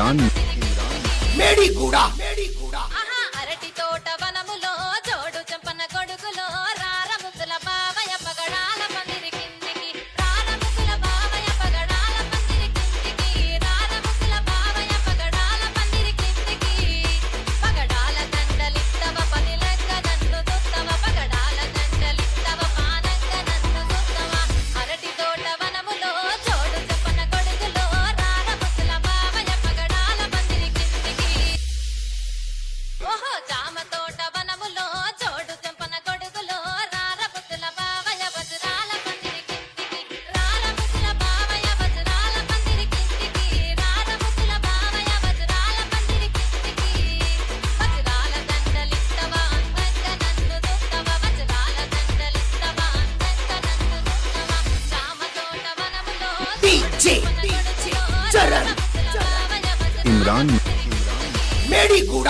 ఇమ్రాన్ మేడిగూడ అరటి తోట వనములో జోడు చెంపన కొడుకులో రారముతుల బావయ్య పగడాల పందిరి కిందికి రారముతుల బావయ్య పగడాల పందిరి కిందికి రారముతుల బావయ్య పగడాల పందిరి కిందికి పగడాల దండలిత్తవ పని లెక్క నన్ను దుత్తవ పగడాల దండలిత్తవ పానంగ నన్ను దుత్తవ అరటి తోట వనములో జోడు చెంపన కొడుకులో రారముతుల బావయ్య పగడాల పందిరి కిందికి ఓహో జామ తోట వనములో జోడు చెంపన కొడుకులో రారముతుల బావయ్య వజ్రాల పందిరి కిందికి రారముతుల బావయ్య వజ్రాల పందిరి కిందికి రారముతుల బావయ్య వజ్రాల పందిరి కిందికి వజ్రాల దండలిత్తవ అందంగా నన్ను దుత్తవ వజ్రాల దండలిత్తవ అందంగా నన్ను దుత్తవ జామ తోట వనములో డీజే చరణ్ ఇమ్రాన్ మేడిగూడ